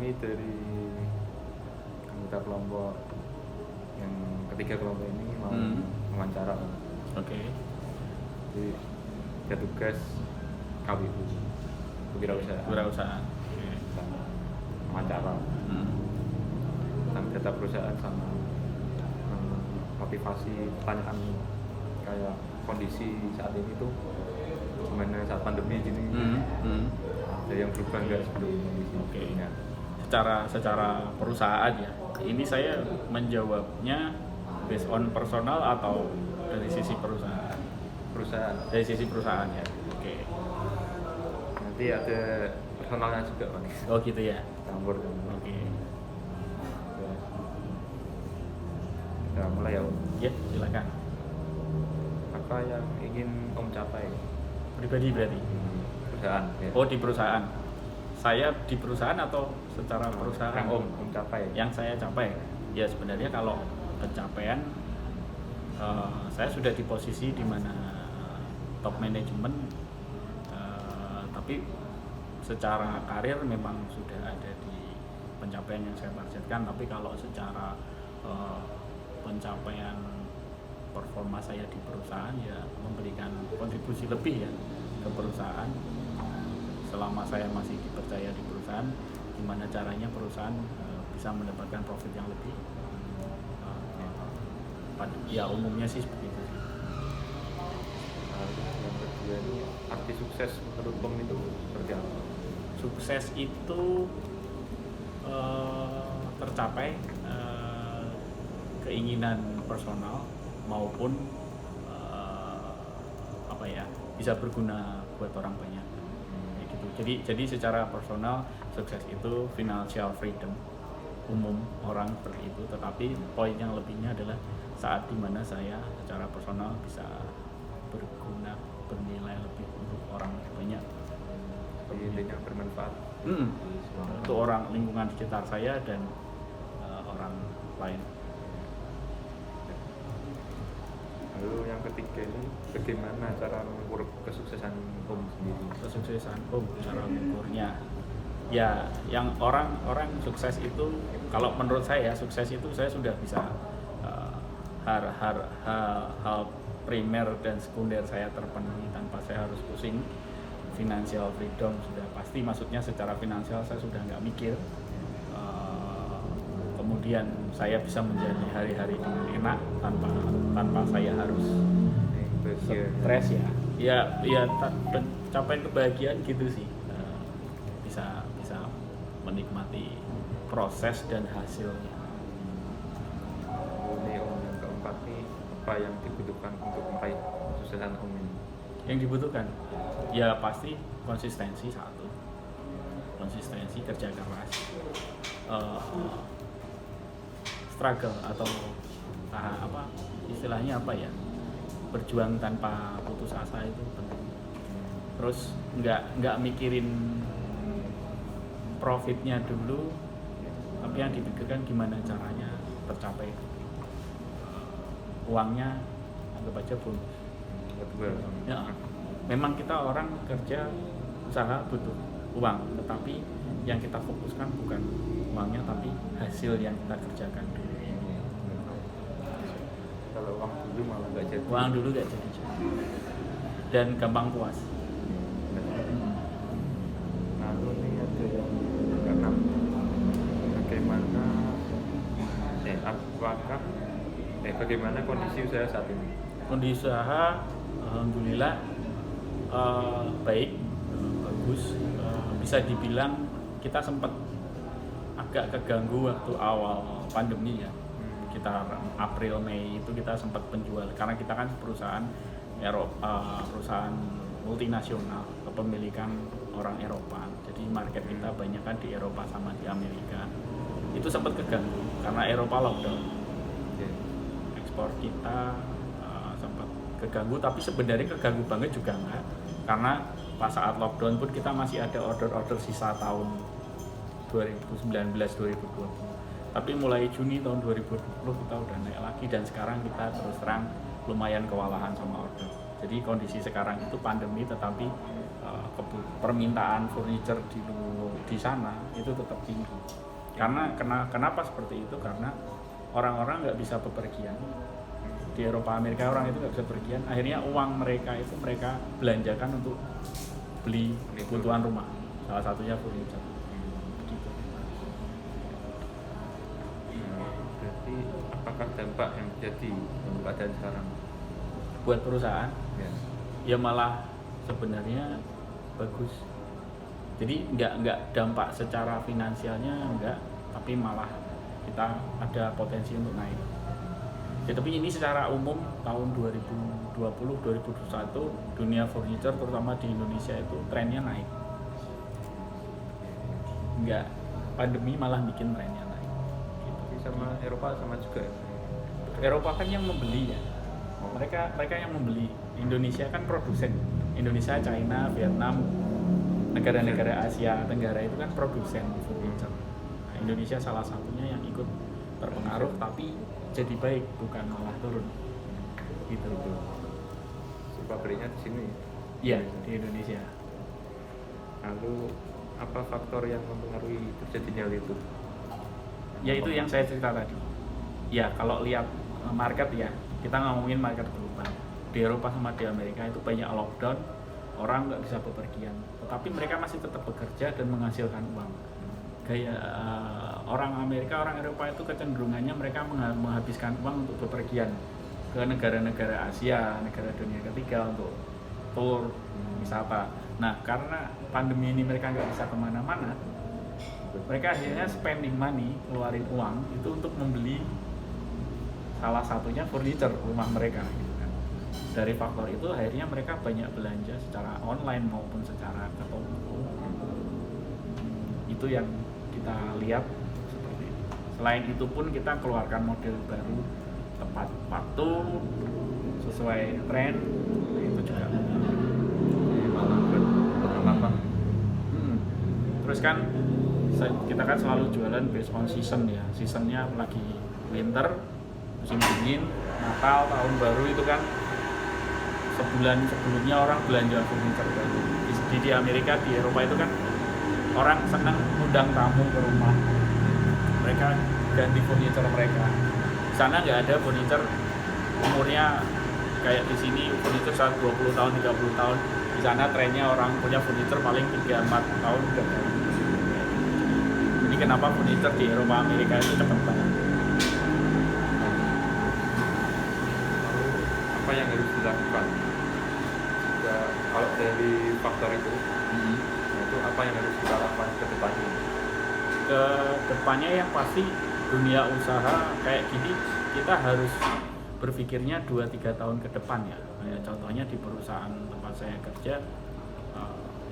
kami dari anggota kelompok yang ketiga kelompok ini mau wawancara. Oke. Jadi ada tugas KWU, Wirausahaan. sama wawancara tentang data perusahaan sama motivasi pertanyaan kayak kondisi saat ini tuh gimana saat pandemi gini. Ada yang berubah nggak sebelum kondisi sebelumnya. Secara perusahaan ya, ini saya menjawabnya based on personal atau dari sisi perusahaan? Dari sisi perusahaan ya. Oke. Nanti ada personalnya juga Pak. Oh gitu ya. Campur. Oke. Kita mulai ya Om. Ya silakan. Apa yang ingin Om capai? Pribadi berarti. Perusahaan. Ya. Oh di perusahaan. Saya di perusahaan atau secara perusahaan? Yang Om capai. Yang saya capai. Ya sebenarnya kalau pencapaian saya sudah di posisi di mana top manajemen, tapi secara karir memang sudah ada di pencapaian yang saya targetkan. Tapi kalau secara pencapaian performa saya di perusahaan ya memberikan kontribusi lebih ya ke perusahaan. Selama saya masih dipercaya di perusahaan, gimana caranya perusahaan bisa mendapatkan profit yang lebih. Ya umumnya sih seperti itu sih. Yang kedua ini arti sukses menurut Om itu seperti apa? Sukses itu tercapai keinginan personal maupun bisa berguna buat orang banyak. Gitu. Jadi secara personal sukses itu financial freedom, umum orang seperti itu. Tetapi poin yang lebihnya adalah saat dimana saya secara personal bisa berguna, bernilai lebih untuk orang banyak. Intinya bermanfaat untuk orang lingkungan sekitar saya dan orang lain. Lalu yang ketiga ini bagaimana cara mengukur kesuksesan Om sendiri? Kesuksesan cara mengukurnya. Ya, yang orang sukses itu, kalau menurut saya sukses itu saya sudah bisa hal primer dan sekunder saya terpenuhi tanpa saya harus pusing. Financial freedom sudah pasti, maksudnya secara finansial saya sudah nggak mikir. Kemudian saya bisa menjalani hari-hari dengan enak tanpa saya harus stres ya pencapaian kebahagiaan gitu sih. Bisa menikmati proses dan hasilnya. Ini Om yang keempat nih, apa yang dibutuhkan untuk meraih kesuksesan Om ini? Yang dibutuhkan ya pasti konsistensi, satu, konsistensi, kerja keras, struggle atau istilahnya apa ya, berjuang tanpa putus asa itu penting. Terus nggak mikirin profitnya dulu, tapi yang dipikirkan gimana caranya tercapai. Uangnya anggap aja bonus. Ya, memang kita orang kerja usaha butuh uang, tetapi yang kita fokuskan bukan uangnya tapi hasil yang kita kerjakan dulu. Kalau uang dulu malah nggak jadi. Uang dulu nggak jadi dan gampang puas. Lalu nih ada yang keenam, bagaimana kondisi usaha saat ini? Kondisi usaha alhamdulillah baik, bagus. Bisa dibilang kita sempat agak keganggu waktu awal pandemi ya. Kita April Mei itu kita sempat penjual karena kita kan perusahaan Eropa, perusahaan multinasional kepemilikan orang Eropa. Jadi market kita banyak kan di Eropa sama di Amerika. Itu sempat keganggu karena Eropa lockdown. Ekspor kita sempat keganggu, tapi sebenarnya keganggu banget juga enggak, karena pas saat lockdown pun kita masih ada order-order sisa tahun 2019-2020. Tapi mulai Juni tahun 2020 kita udah naik lagi dan sekarang kita terus terang lumayan kewalahan sama order. Jadi kondisi sekarang itu pandemi, tetapi permintaan furniture di sana itu tetap tinggi. Kenapa seperti itu? Karena orang-orang nggak bisa bepergian. Di Eropa, Amerika orang itu nggak bisa bepergian. Akhirnya uang mereka itu mereka belanjakan untuk beli kebutuhan rumah. Salah satunya furniture. Begitu. Berarti apakah dampak yang terjadi untuk keadaan sekarang Buat perusahaan, ya? ya malah sebenarnya bagus. Jadi nggak dampak secara finansialnya enggak, tapi malah kita ada potensi untuk naik. Ya, tapi ini secara umum tahun 2020-2021 dunia furniture terutama di Indonesia itu trennya naik. Enggak, pandemi malah bikin trennya naik. Tapi sama Eropa sama juga ya? Eropa kan yang membeli ya. Mereka yang membeli. Indonesia kan produsen. Indonesia, China, Vietnam, negara-negara Asia Tenggara itu kan produsen furniture. Nah, Indonesia salah satunya yang ikut terpengaruh, tapi jadi baik, bukan malah turun. Gitu. Si pabriknya di sini. Iya, di Indonesia. Lalu apa faktor yang mempengaruhi terjadinya hal itu? Ya itu yang saya cerita tadi. Ya kalau lihat market ya, kita ngomongin market global. Di Eropa sama di Amerika itu banyak lockdown, orang nggak bisa bepergian. Tetapi mereka masih tetap bekerja dan menghasilkan uang. Gaya orang Amerika, orang Eropa itu kecenderungannya mereka menghabiskan uang untuk bepergian ke negara-negara Asia, negara dunia ketiga untuk tour, wisata. Nah karena pandemi ini mereka nggak bisa kemana-mana, mereka akhirnya spending money, keluarin uang itu untuk membeli salah satunya furniture rumah mereka gitu kan. Dari faktor itu akhirnya mereka banyak belanja secara online maupun secara ke toko. Itu yang kita lihat seperti itu. Selain itu pun kita keluarkan model baru tepat waktu, sesuai tren, itu juga. Jadi malah berdampak. Terus kan kita kan selalu jualan based on season ya. Seasonnya lagi winter, musim dingin, Natal, tahun baru itu kan sebulan sebelumnya orang belanja furniture baru. Di Amerika, di Eropa itu kan orang senang undang tamu ke rumah. Mereka ganti furniture mereka. Di sana nggak ada furniture umurnya kayak di sini furniture saat 20 tahun, 30 tahun. Di sana trennya orang punya furniture paling 3-4 tahun udah ganti. Jadi kenapa furniture di Eropa, Amerika itu cepat banget. Apa yang harus dilakukan? Jika kalau dari faktor itu, itu apa yang harus kita lakukan ke depannya? Ke depannya yang pasti dunia usaha kayak gini kita harus berpikirnya 2-3 tahun ke depan ya. Kayak contohnya di perusahaan tempat saya kerja,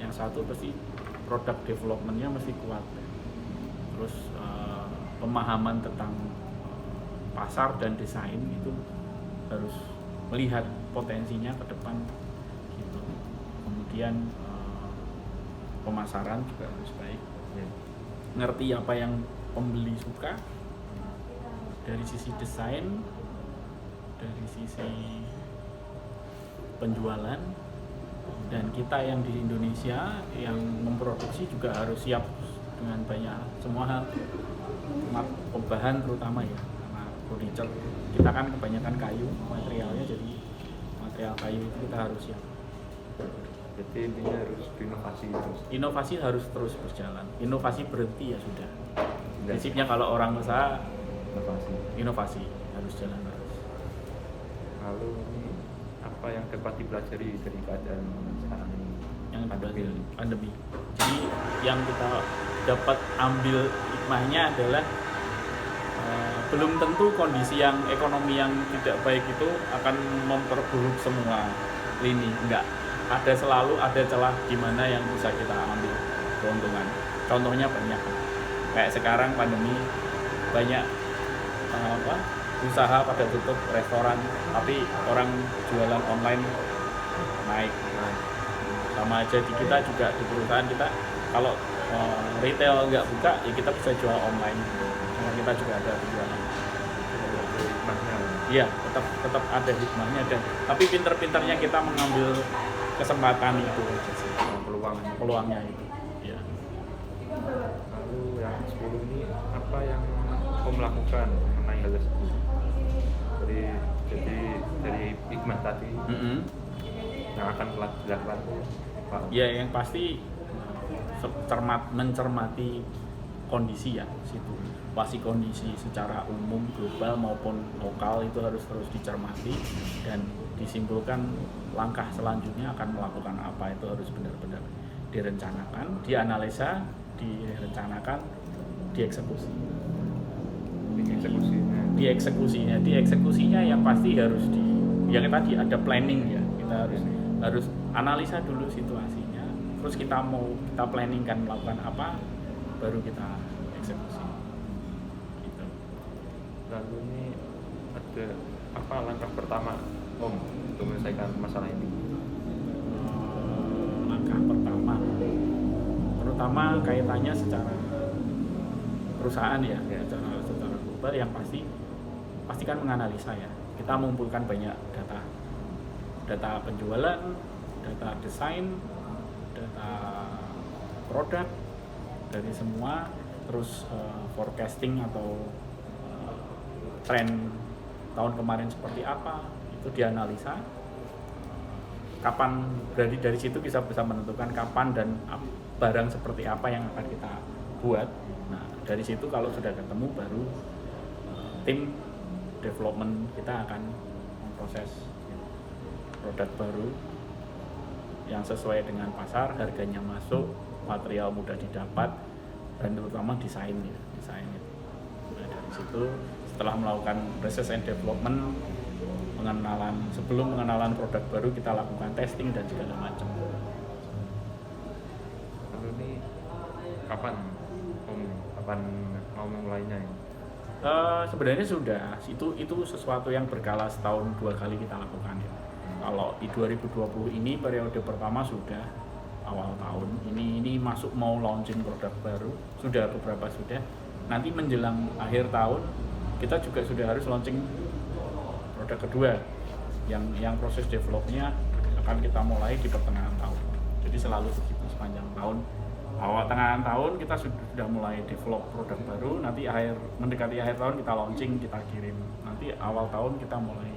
yang satu pasti produk developmentnya mesti kuat. Terus pemahaman tentang pasar dan desain itu harus melihat potensinya ke depan gitu. Kemudian pemasaran juga harus baik, ngerti apa yang pembeli suka dari sisi desain, dari sisi penjualan, dan kita yang di Indonesia yang memproduksi juga harus siap dengan banyak semua hal, bahan terutama ya, karena furniture kita kan kebanyakan kayu materialnya, jadi material kayu itu kita harus siap. Jadi intinya harus berinovasi terus. Inovasi harus terus berjalan. Inovasi berhenti ya sudah. Prinsipnya kalau orang usaha inovasi harus jalan terus. Lalu ini apa yang dapat dipelajari dari keadaan sekarang ini? Yang pandemi. Jadi yang kita dapat ambil hikmahnya adalah belum tentu kondisi yang ekonomi yang tidak baik itu akan memperburuk semua lini, enggak. Selalu ada celah di mana yang bisa kita ambil keuntungan. Contohnya banyak. Kayak sekarang pandemi banyak usaha pada tutup, restoran, tapi orang jualan online naik. Sama aja di kita juga, di perusahaan kita kalau retail nggak buka ya kita bisa jual online. Karena kita juga ada jualan. ada hikmahnya. Iya, tetap ada hikmahnya, dan tapi pinter-pinternya kita mengambil kesempatan itu aja sih. Peluangnya itu. Iya. Lalu yang 10 ini apa yang Om lakukan mengenai hal tersebut? Jadi dari hikmah tadi yang akan dilakukan Pak. Ya, yang pasti mencermati kondisi ya situ. Pasti kondisi secara umum global maupun lokal itu harus terus dicermati dan disimpulkan langkah selanjutnya akan melakukan apa, itu harus benar-benar direncanakan, dianalisa, direncanakan, dieksekusi. Dieksekusinya yang pasti harus yang tadi ada planning ya. Kita harus analisa dulu situasinya, terus kita planning kan melakukan apa, baru kita eksekusi. Gitu. Lalu ini ada apa langkah pertama Om untuk menyelesaikan masalah ini? Langkah pertama, terutama kaitannya secara perusahaan ya. Secara global yang pasti kan menganalisa ya. Kita mengumpulkan banyak data penjualan, data desain, data produk dari semua, terus forecasting atau tren tahun kemarin seperti apa, itu dianalisa. Kapan, berarti dari situ bisa menentukan kapan dan barang seperti apa yang akan kita buat. Nah, dari situ kalau sudah ketemu baru tim development kita akan memproses produk baru yang sesuai dengan pasar, harganya masuk, material mudah didapat, dan terutama desain itu. Nah, dari situ setelah melakukan research and development, sebelum pengenalan produk baru kita lakukan testing dan segala macam. Lalu ini kapan mau memulainya ya? Sebenarnya sudah, itu sesuatu yang berkala setahun 2 kali kita lakukan ya. Kalau di 2020 ini periode pertama sudah awal tahun, ini masuk mau launching produk baru, sudah beberapa sudah. Nanti menjelang akhir tahun kita juga sudah harus launching produk kedua yang proses developnya akan kita mulai di pertengahan tahun. Jadi selalu begitu sepanjang tahun. Awal tengahan tahun kita sudah mulai develop produk baru, nanti mendekati akhir tahun kita launching, kita kirim. Nanti awal tahun kita mulai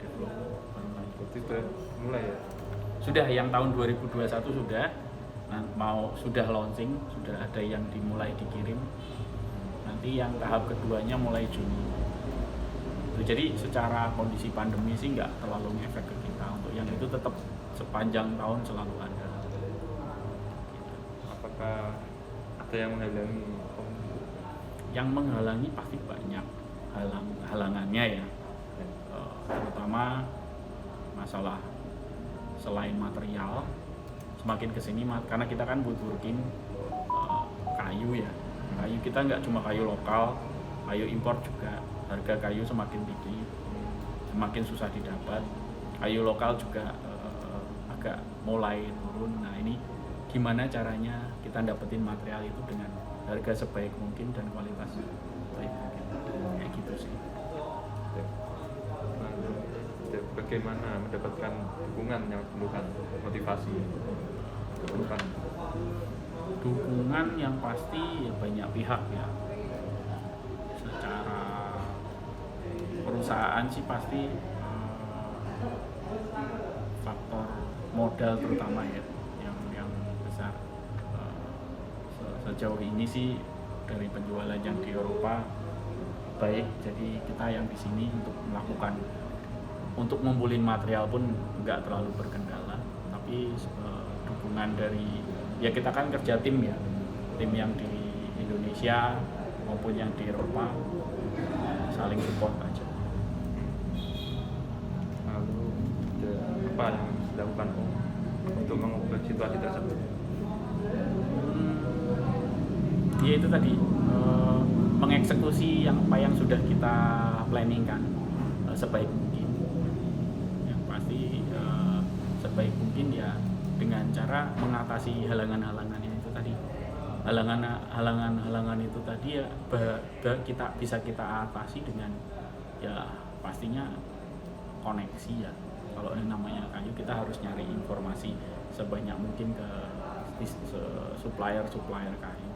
develop baru lagi. Sudah mulai ya? Sudah, yang tahun 2021 sudah. Sudah launching, sudah ada yang dimulai dikirim. Nanti yang tahap keduanya mulai Juni. Jadi secara kondisi pandemi sih nggak terlalu ngefek ke kita. Untuk yang itu tetap sepanjang tahun selalu ada. Apakah ada yang menghalangi? Yang menghalangi pasti banyak halangannya ya. Terutama masalah selain material, semakin kesini karena kita kan butuhin kayu ya. Kayu kita nggak cuma kayu lokal, kayu impor juga. Harga kayu semakin tinggi, semakin susah didapat. Kayu lokal juga agak mulai turun. Nah, ini gimana caranya kita dapetin material itu dengan harga sebaik mungkin dan kualitas sebaik mungkin, kayak gitu sih. Bagaimana mendapatkan dukungan yang diperlukan, motivasi diperlukan? Dukungan yang pasti ya banyak pihak ya. Secara perusahaan sih pasti faktor modal terutama ya yang besar. Sejauh ini sih dari penjualan yang di Eropa baik, jadi kita yang di sini untuk ngumpulin material pun nggak terlalu berkendala, tapi dukungan dari ya kita kan kerja tim ya, tim yang di Indonesia maupun yang di Eropa saling support aja. Lalu apa yang dilakukan untuk mengubah situasi tersebut? Ya itu tadi mengeksekusi apa yang sudah kita planningkan sebaik mungkin. Yang pasti sebaik mungkin ya dengan cara mengatasi halangan-halangan itu tadi. Halangan itu tadi ya kita atasi dengan ya pastinya koneksi ya. Kalau ini namanya kayu, kita harus nyari informasi sebanyak mungkin ke supplier kayu.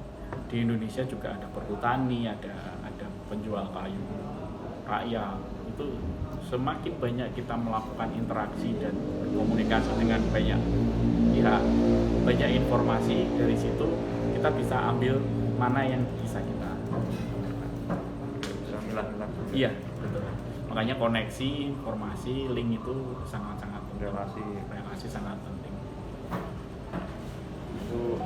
Di Indonesia juga ada perhutani, ada penjual kayu rakyat. Itu semakin banyak kita melakukan interaksi dan komunikasi dengan banyak pihak, banyak informasi, dari situ kita bisa ambil mana yang bisa kita. Bisa milah-milah. Iya, betul. Makanya koneksi, informasi, link itu sangat-sangat penting. relasi sangat penting. Itu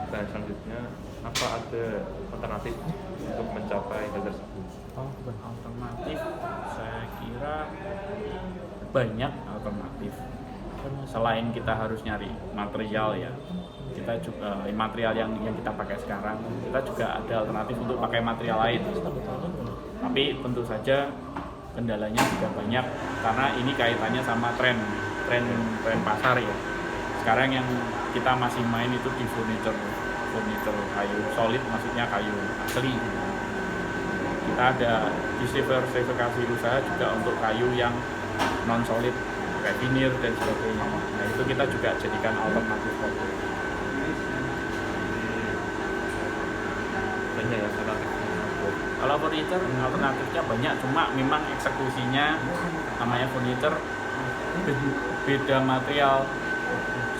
dan selanjutnya, apa ada alternatif untuk mencapai hal tersebut? Alternatif, saya kira banyak alternatif. Selain kita harus nyari material ya, kita juga material yang kita pakai sekarang, kita juga ada alternatif untuk pakai material lain. Tapi tentu saja kendalanya juga banyak, karena ini kaitannya sama tren pasar ya. Sekarang yang kita masih main itu di furniture kayu solid, maksudnya kayu asli. Kita ada diversifikasi usaha juga untuk kayu yang non solid, kayak veneer dan sebagainya. Nah itu kita juga jadikan alternatif. Banyak ya alternatif. Kalau furniture alternatifnya banyak, cuma memang eksekusinya namanya furniture, beda material,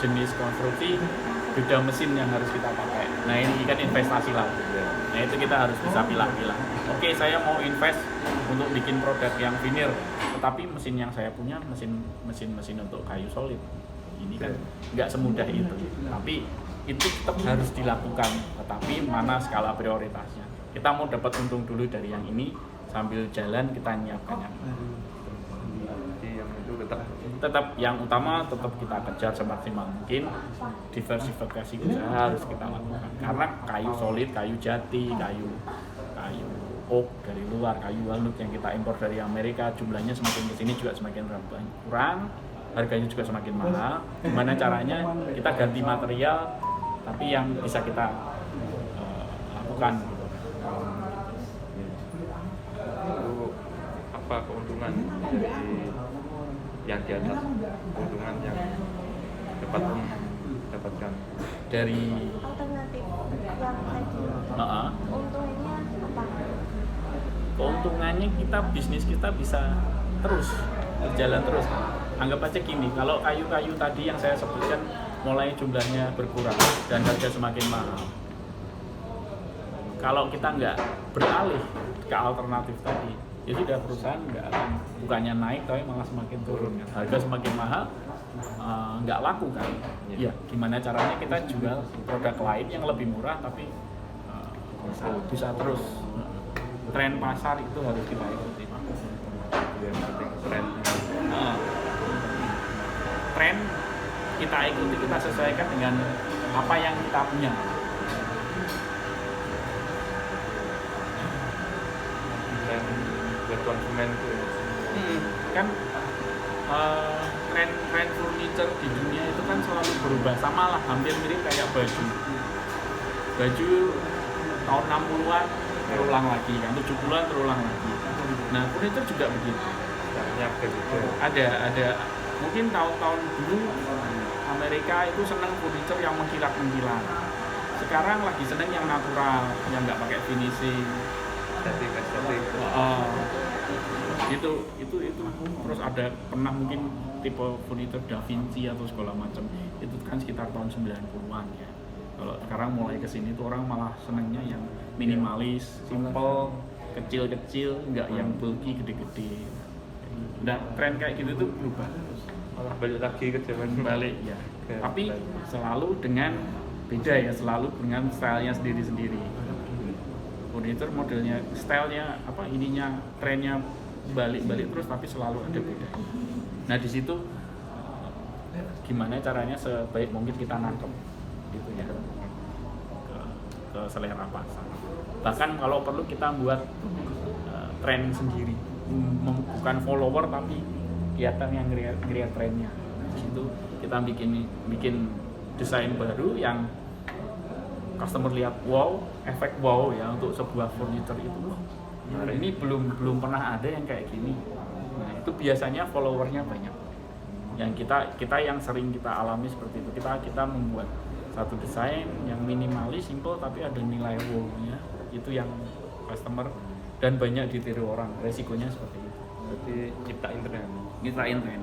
jenis konstruksi, beda mesin yang harus kita pakai. Nah ini kan investasi lah. Nah itu kita harus bisa pilah-pilah. Oke, saya mau invest untuk bikin produk yang veneer, tetapi mesin yang saya punya mesin untuk kayu solid. Ini kan nggak semudah itu. Tapi itu tetap harus dilakukan. Tetapi mana skala prioritasnya? Kita mau dapat untung dulu dari yang ini, sambil jalan kita nyiapkan yang Jadi yang itu tetap yang utama tetap kita kejar semaksimal mungkin. Diversifikasi usaha harus kita lakukan, karena kayu solid, kayu jati, kayu oak dari luar, kayu walnut yang kita impor dari Amerika, jumlahnya semakin kesini juga semakin kurang, harganya juga semakin mahal. Gimana caranya kita ganti material tapi yang bisa kita lakukan. Itu apa keuntungan dari yang di atas, keuntungan yang dapatkan Dari alternatif yang tadi untungnya apa? keuntungannya bisnis kita bisa terus berjalan terus. Anggap aja gini, kalau kayu-kayu tadi yang saya sebutkan mulai jumlahnya berkurang dan harga semakin mahal, kalau kita nggak beralih ke alternatif tadi, ya sudah, perusahaan nggak akan, bukannya naik tapi malah semakin turun. Harga semakin mahal, nggak laku kan. Ya gimana caranya kita jual produk lain yang lebih murah tapi bisa terus. Tren pasar itu harus kita ikuti. yang penting tren. Tren kita ikuti, kita sesuaikan dengan apa yang kita punya. Dan buat konsumen itu Kan tren furniture di dunia itu kan selalu berubah, sama lah, hampir mirip kayak baju tahun 60-an terulang lagi kan, 70-an terulang lagi. Nah furniture juga begitu. Ada mungkin tahun-tahun dulu Amerika itu senang furniture yang mengkilat-mengkilat. Sekarang lagi senang yang natural, yang nggak pakai finishing. Itu terus ada pernah mungkin tipe furniture Da Vinci atau segala macam, itu kan sekitar tahun 90-an ya. Kalau sekarang mulai kesini tuh orang malah senangnya yang minimalis, simple, kecil-kecil, nggak yang bulky gede-gede. Dan tren kayak gitu tuh berubah, malah balik lagi ke zaman balik ya. Tapi selalu dengan beda ya, selalu dengan stylenya sendiri-sendiri. Furniture modelnya, stylenya apa, ininya, trennya balik-balik terus, tapi selalu ada beda. Nah di situ gimana caranya sebaik mungkin kita nangkep gitu ya ke selera pasar. Bahkan kalau perlu kita buat tren sendiri, bukan follower tapi kelihatan yang ngelihat trennya. Di situ kita bikin desain baru yang customer lihat wow, efek wow ya untuk sebuah furniture itu. Ini belum pernah ada yang kayak gini. Nah, itu biasanya followernya banyak. Yang kita yang sering kita alami seperti itu. Kita membuat satu desain yang minimalis, simple tapi ada nilai wow-nya. Itu yang customer dan banyak ditiru orang. Resikonya seperti itu. Berarti nyiptain tren.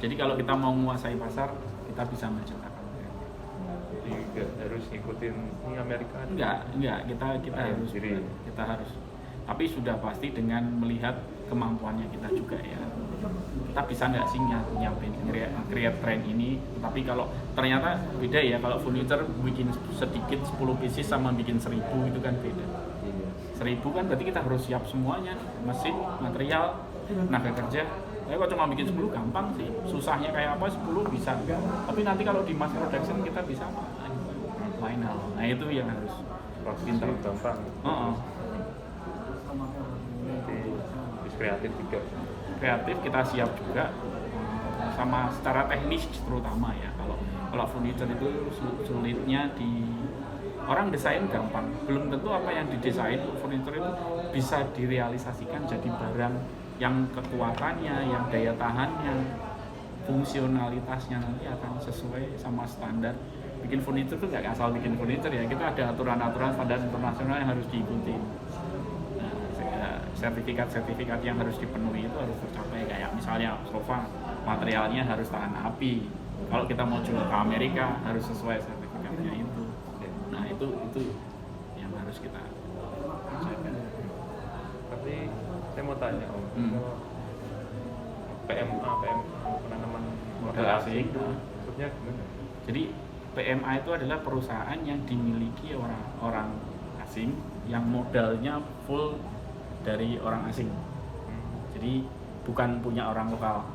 Jadi kalau kita mau menguasai pasar, kita bisa menciptakan tren. Jadi nggak harus ngikutin ini Amerika. Enggak, kita harus. Tapi sudah pasti dengan melihat kemampuannya kita juga ya. Kita bisa nggak sih nyiapin create trend ini? Tapi kalau ternyata beda ya, kalau furniture bikin sedikit 10 pieces sama bikin 1000 itu kan beda. 1000 kan berarti kita harus siap semuanya, mesin, material, tenaga kerja. Tapi kalau cuma bikin 10 gampang sih, susahnya kayak apa 10 bisa. Tapi nanti kalau di mass production kita bisa lain hal. Nah itu yang harus pintar gampang. Kreatif juga. Kreatif kita siap juga, sama secara teknis terutama ya. Kalau furniture itu sulitnya di orang desain gampang, belum tentu apa yang didesain furniture itu bisa direalisasikan jadi barang yang kekuatannya, yang daya tahannya, fungsionalitasnya nanti akan sesuai sama standar. Bikin furniture itu nggak asal bikin furniture ya, kita ada aturan-aturan standar internasional yang harus diikuti. Sertifikat yang harus dipenuhi itu harus tercapai, kayak misalnya sofa materialnya harus tahan api. Kalau kita mau jual ke Amerika harus sesuai sertifikatnya itu. Nah itu yang harus kita jaga. Tapi saya mau tanya Om, PMA penanaman modal asing, maksudnya gimana? Jadi PMA itu adalah perusahaan yang dimiliki orang asing yang modalnya full dari orang asing. Jadi bukan punya orang lokal.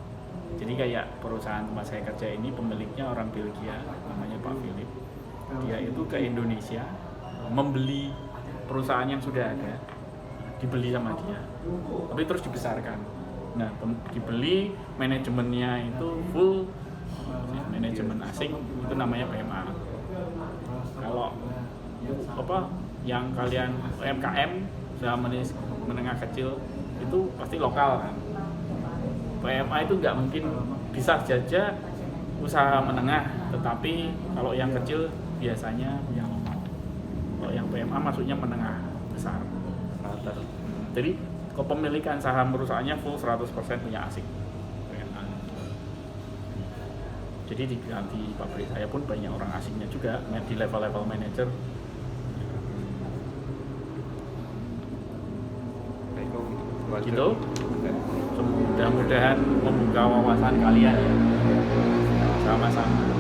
Jadi kayak perusahaan tempat saya kerja ini pemiliknya orang Belgia, namanya Pak Philip. Dia itu ke Indonesia membeli perusahaan yang sudah ada, dibeli sama dia, tapi terus dibesarkan. Nah, dibeli, manajemennya itu full manajemen asing, itu namanya PMA. Kalau yang kalian UMKM usaha menengah kecil itu pasti lokal kan. PMA itu nggak mungkin, bisa saja usaha menengah, tetapi kalau yang kecil biasanya yang lokal. Kalau yang PMA maksudnya menengah besar. Jadi kepemilikan saham perusahaannya full 100% punya asing. PMA. Jadi di pabrik saya pun banyak orang asingnya juga di level-level manajer. Gitu. Mudah-mudahan membuka wawasan kalian ya. Sama-sama.